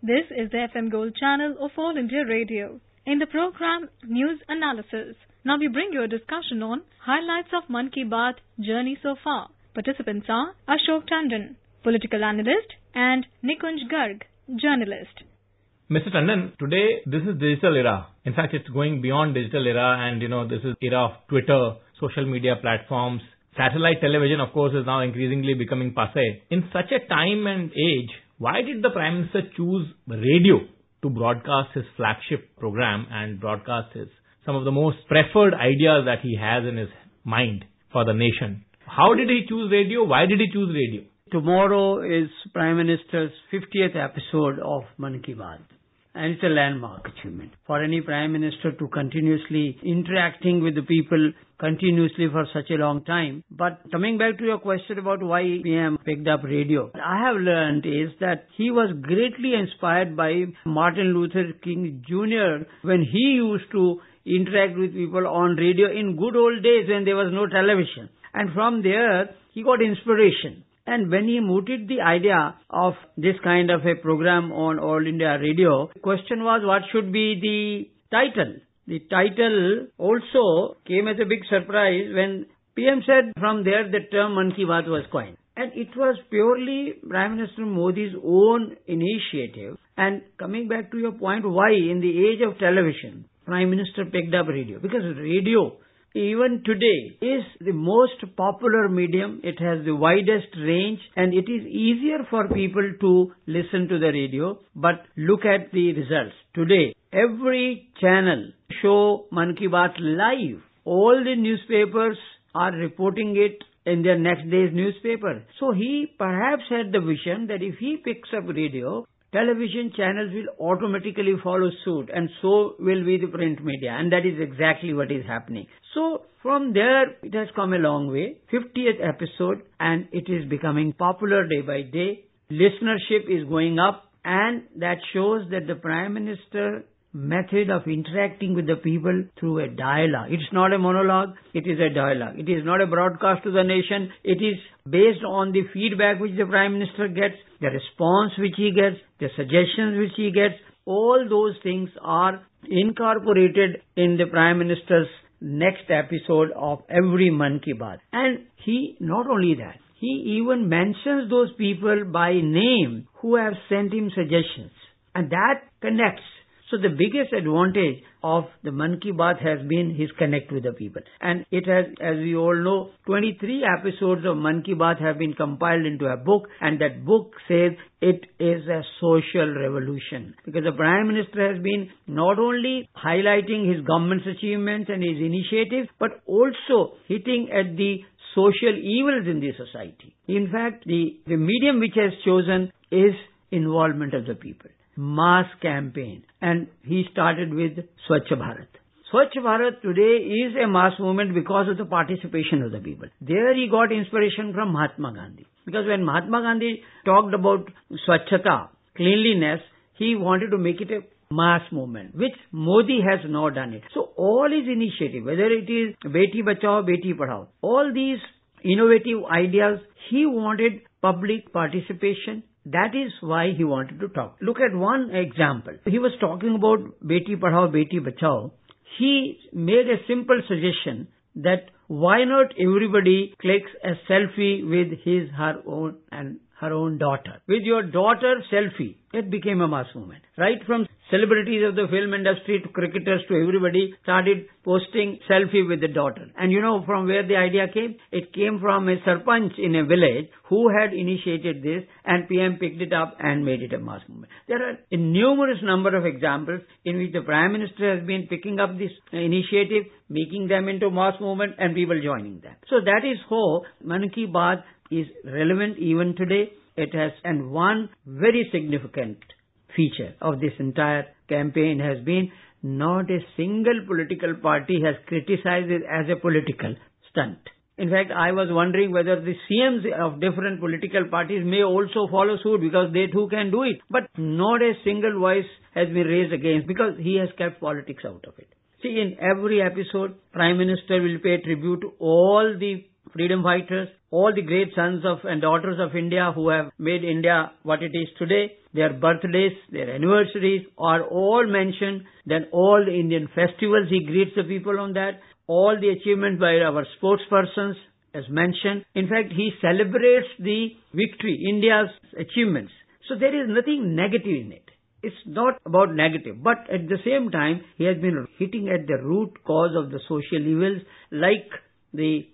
This is the FM Gold channel of All India Radio. In the program News Analysis, now we bring you a discussion on highlights of Mann Ki Baat journey so far. Participants are Ashok Tandon, political analyst, and Nikunj Garg, journalist. Mr. Tandon, today this is digital era. In fact, it's going beyond digital era, and this is era of Twitter, social media platforms. Satellite television, of course, is now increasingly becoming passé. In such a time and age, why did the Prime Minister choose radio to broadcast his flagship program and broadcast some of the most preferred ideas that he has in his mind for the nation? How did he choose radio? Why did he choose radio? Tomorrow is Prime Minister's 50th episode of Mann Ki Baat. And it's a landmark achievement for any Prime Minister to continuously interacting with the people continuously for such a long time. But coming back to your question about why PM picked up radio, I have learned is that he was greatly inspired by Martin Luther King Jr. when he used to interact with people on radio in good old days when there was no television. And from there, he got inspiration. And when he mooted the idea of this kind of a program on All India Radio, the question was what should be the title. The title also came as a big surprise when PM said from there the term Mann Ki Baat was coined. And it was purely Prime Minister Modi's own initiative. And coming back to your point, why in the age of television, Prime Minister picked up radio? Because radio, even today, is the most popular medium. It has the widest range and it is easier for people to listen to the radio. But look at the results. Today, every channel show Mann Ki Baat live. All the newspapers are reporting it in their next day's newspaper. So he perhaps had the vision that if he picks up radio, television channels will automatically follow suit and so will be the print media, and that is exactly what is happening. So from there it has come a long way. 50th episode and it is becoming popular day by day. Listenership is going up and that shows that the Prime Minister method of interacting with the people through a dialogue. It's not a monologue, it is a dialogue. It is not a broadcast to the nation. It is based on the feedback which the Prime Minister gets, the response which he gets, the suggestions which he gets. All those things are incorporated in the Prime Minister's next episode of every Mann Ki Baat. And he, not only that, he even mentions those people by name who have sent him suggestions. And that connects. So the biggest advantage of the Mann Ki Baat has been his connect with the people. And it has, as we all know, 23 episodes of Mann Ki Baat have been compiled into a book, and that book says it is a social revolution. Because the Prime Minister has been not only highlighting his government's achievements and his initiatives, but also hitting at the social evils in the society. In fact, the medium which has chosen is involvement of the people. Mass campaign, and he started with Swachh Bharat. Swachh Bharat today is a mass movement because of the participation of the people. There he got inspiration from Mahatma Gandhi. Because when Mahatma Gandhi talked about Swachhata, cleanliness, he wanted to make it a mass movement, which Modi has now done it. So all his initiative, whether it is Beti Bachao, Beti Padhao, all these innovative ideas, he wanted public participation. That is why he wanted to talk. Look at one example. He was talking about Beti Padhao, Beti Bachao. He made a simple suggestion that why not everybody clicks a selfie with her own daughter. With your daughter selfie. It became a mass movement. Right from celebrities of the film industry to cricketers to everybody started posting selfie with the daughter. And you know from where the idea came? It came from a sarpanch in a village who had initiated this, and PM picked it up and made it a mass movement. There are a numerous number of examples in which the Prime Minister has been picking up this initiative, making them into mass movement and people joining them. So that is how Mann Ki Baat is relevant even today. It has, and one very significant feature of this entire campaign has been not a single political party has criticized it as a political stunt. In fact, I was wondering whether the CMs of different political parties may also follow suit because they too can do it. But not a single voice has been raised against because he has kept politics out of it. See, in every episode, Prime Minister will pay tribute to all the freedom fighters, all the great sons of and daughters of India who have made India what it is today. their birthdays, their anniversaries are all mentioned. Then all the Indian festivals, he greets the people on that. All the achievements by our sports persons, as mentioned. In fact, he celebrates the victory, India's achievements. So there is nothing negative in it. It's not about negative. But at the same time, he has been hitting at the root cause of the social evils, like the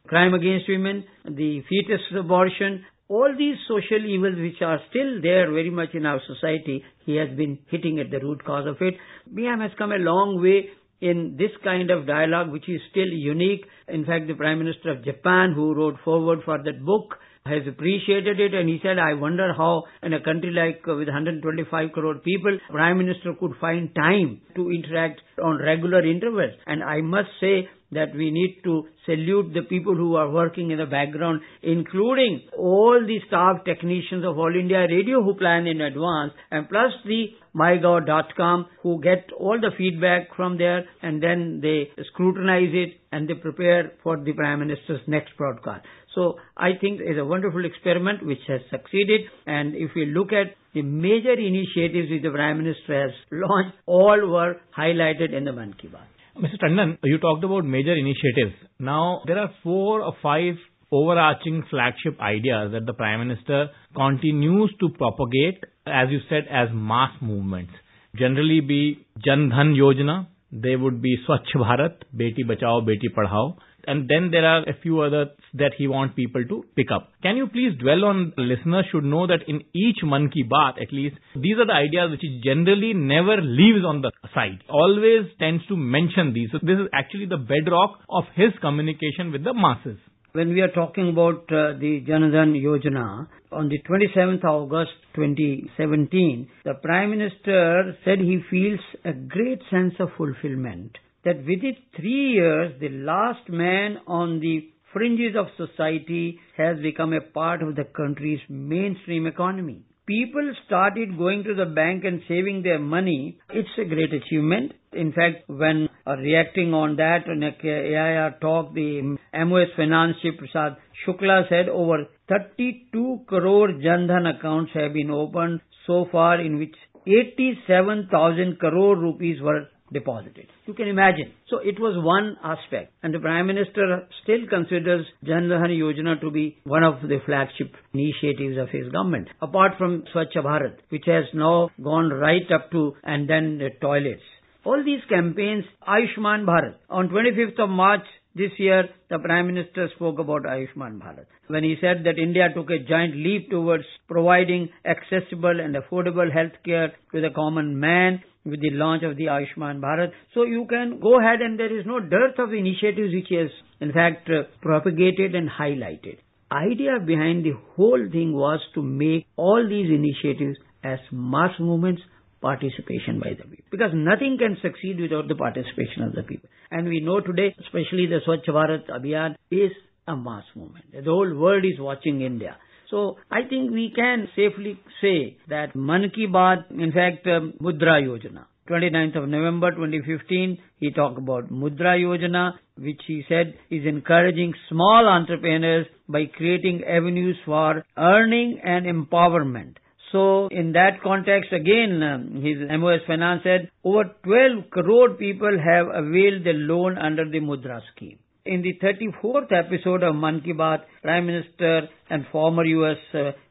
crime against women, the fetus abortion, all these social evils which are still there very much in our society. He has been hitting at the root cause of it. BM has come a long way in this kind of dialogue, which is still unique. In fact, the Prime Minister of Japan, who wrote forward for that book, has appreciated it, and he said, I wonder how in a country like with 125 crore people, Prime Minister could find time to interact on regular intervals. And I must say that we need to salute the people who are working in the background, including all the staff technicians of All India Radio who plan in advance, and plus the mygov.com who get all the feedback from there, and then they scrutinize it and they prepare for the Prime Minister's next broadcast. So I think it's a wonderful experiment which has succeeded, and if we look at the major initiatives which the Prime Minister has launched, all were highlighted in the Mann Ki Baat. Mr. Tandon, you talked about major initiatives. Now, there are 4 or 5 overarching flagship ideas that the Prime Minister continues to propagate, as you said, as mass movements. Generally be Jan Dhan Yojana, they would be Swachh Bharat, Beti Bachao, Beti Padhao, and then there are a few others that he wants people to pick up. Can you please dwell on, listeners should know that in each Mann Ki Baat, at least, these are the ideas which he generally never leaves on the side. Always tends to mention these. So this is actually the bedrock of his communication with the masses. When we are talking about the Jan Dhan Yojana, on the 27th of August 2017, the Prime Minister said he feels a great sense of fulfillment, that within 3 years, the last man on the fringes of society has become a part of the country's mainstream economy. People started going to the bank and saving their money. It's a great achievement. In fact, when reacting on that on a AIR talk, the MOS Finance Chief Prasad Shukla said over 32 crore Jan Dhan accounts have been opened so far, in which 87,000 crore rupees were deposited. You can imagine. So it was one aspect. And the Prime Minister still considers Jan Dhan Yojana to be one of the flagship initiatives of his government. Apart from Swachh Bharat, which has now gone right up to and then the toilets. All these campaigns, Ayushman Bharat. On 25th of March this year, the Prime Minister spoke about Ayushman Bharat, when he said that India took a giant leap towards providing accessible and affordable health care to the common man with the launch of the Ayushman Bharat. So you can go ahead, and there is no dearth of initiatives which he has in fact propagated and highlighted. Idea behind the whole thing was to make all these initiatives as mass movements, participation by the people. Because nothing can succeed without the participation of the people. And we know today, especially the Swachh Bharat Abhiyan is a mass movement. The whole world is watching India. So I think we can safely say that Mann Ki Baat, in fact, Mudra Yojana. 29th of November 2015, he talked about Mudra Yojana, which he said is encouraging small entrepreneurs by creating avenues for earning and empowerment. So in that context, again, his MOS Finance said over 12 crore people have availed the loan under the Mudra scheme. In the 34th episode of Mann Ki Baat, Prime Minister and former US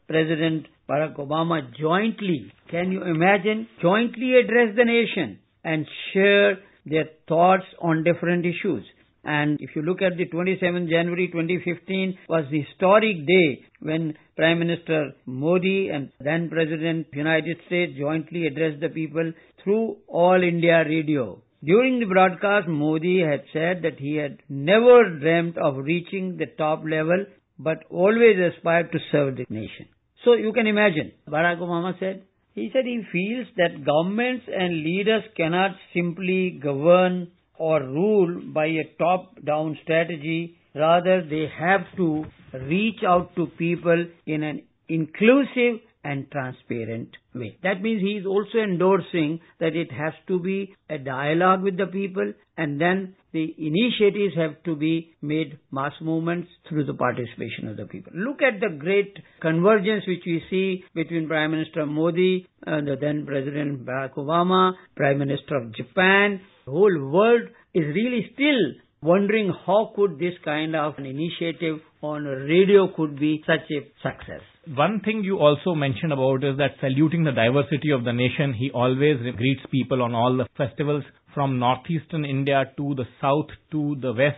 President Barack Obama jointly, can you imagine, jointly address the nation and share their thoughts on different issues. And if you look at the 27th January 2015 was the historic day when Prime Minister Modi and then President of the United States jointly addressed the people through All India Radio. During the broadcast, Modi had said that he had never dreamt of reaching the top level, but always aspired to serve the nation. So you can imagine, Barack Obama said, he feels that governments and leaders cannot simply govern or rule by a top-down strategy. Rather, they have to reach out to people in an inclusive and transparent way. That means he is also endorsing that it has to be a dialogue with the people, and then the initiatives have to be made mass movements through the participation of the people. Look at the great convergence which we see between Prime Minister Modi and the then President Barack Obama, Prime Minister of Japan. The whole world is really still wondering how could this kind of an initiative on radio could be such a success. One thing you also mentioned about is that saluting the diversity of the nation, he always greets people on all the festivals from northeastern India to the south to the west,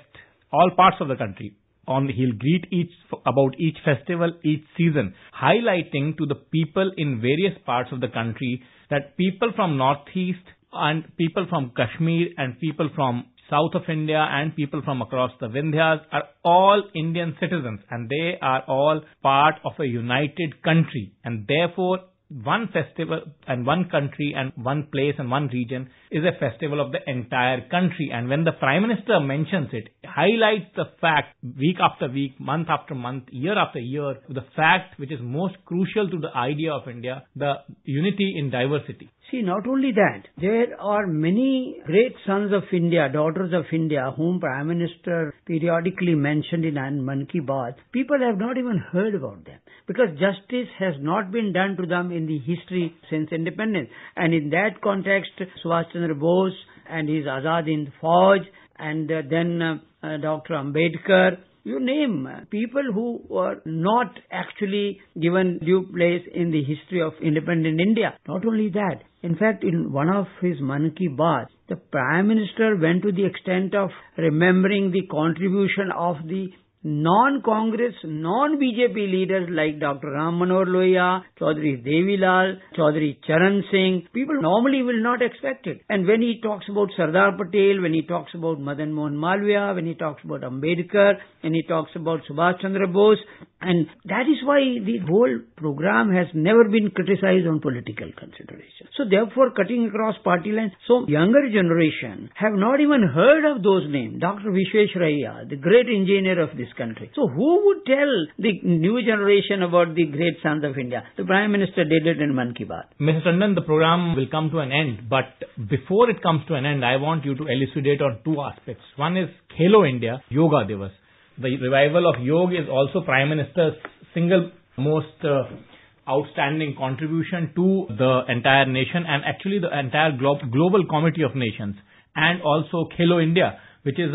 all parts of the country. He'll greet about each festival, each season, highlighting to the people in various parts of the country that people from northeast and people from Kashmir and people from south of India and people from across the Vindhyas are all Indian citizens, and they are all part of a united country, and therefore one festival and one country and one place and one region is a festival of the entire country. And when the Prime Minister mentions it, highlights the fact week after week, month after month, year after year, the fact which is most crucial to the idea of India, the unity in diversity. See, not only that, there are many great sons of India, daughters of India, whom Prime Minister periodically mentioned in Mann Ki Baat. People have not even heard about them because justice has not been done to them in the history since independence. And in that context, Subhash Chandra Bose and his Azad Hind Fauj, and then Dr. Ambedkar, you name people who were not actually given due place in the history of independent India. Not only that, in fact, in one of his Mann Ki Baat, the Prime Minister went to the extent of remembering the contribution of the non-Congress, non-BJP leaders like Dr. Ram Manohar Lohia, Chaudhry Devilal, Chaudhry Charan Singh. People normally will not expect it. And when he talks about Sardar Patel, when he talks about Madan Mohan Malviya, when he talks about Ambedkar, when he talks about Subhash Chandra Bose, and that is why the whole program has never been criticized on political consideration. So therefore, cutting across party lines, so younger generation have not even heard of those names. Dr. Visvesvaraya, the great engineer of this country. So who would tell the new generation about the great sons of India? The Prime Minister did it in Mann Ki Baat. Mr. Tandon, the program will come to an end, but before it comes to an end, I want you to elucidate on two aspects. One is Khelo India, Yoga Divas. The revival of yoga is also Prime Minister's single most outstanding contribution to the entire nation and actually the entire global committee of nations, and also Khelo India, which is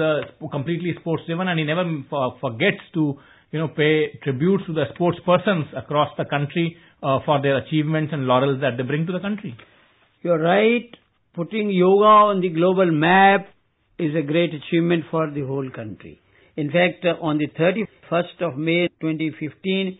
completely sports driven, and he never forgets to pay tributes to the sports persons across the country for their achievements and laurels that they bring to the country. You're right. Putting yoga on the global map is a great achievement for the whole country. In fact, on the 31st of May 2015,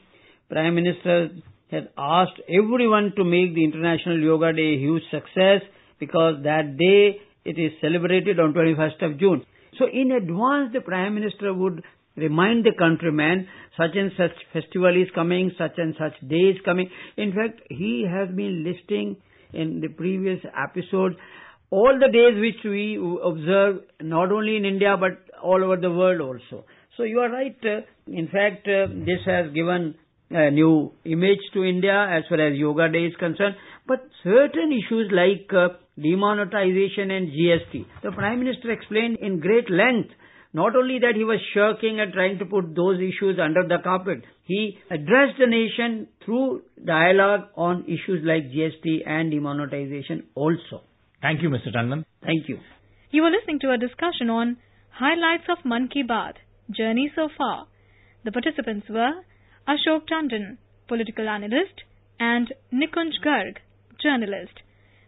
Prime Minister had asked everyone to make the International Yoga Day a huge success because that day it is celebrated on 21st of June. So in advance, the Prime Minister would remind the countrymen such and such festival is coming, such and such day is coming. In fact, he has been listing in the previous episode all the days which we observe not only in India but all over the world also. So you are right. In fact, this has given a new image to India as far as Yoga Day is concerned. But certain issues like demonetization and GST, the Prime Minister explained in great length. Not only that he was shirking and trying to put those issues under the carpet, he addressed the nation through dialogue on issues like GST and demonetization also. Thank you, Mr. Tandon. Thank you. You were listening to a discussion on Highlights of Mann Ki Baat, Journey So Far. The participants were Ashok Tandon, political analyst, and Nikunj Garg, journalist.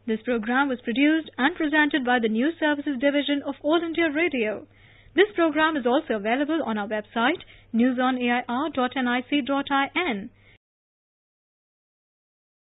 This program was produced and presented by the News Services Division of All India Radio. This program is also available on our website, newsonair.nic.in.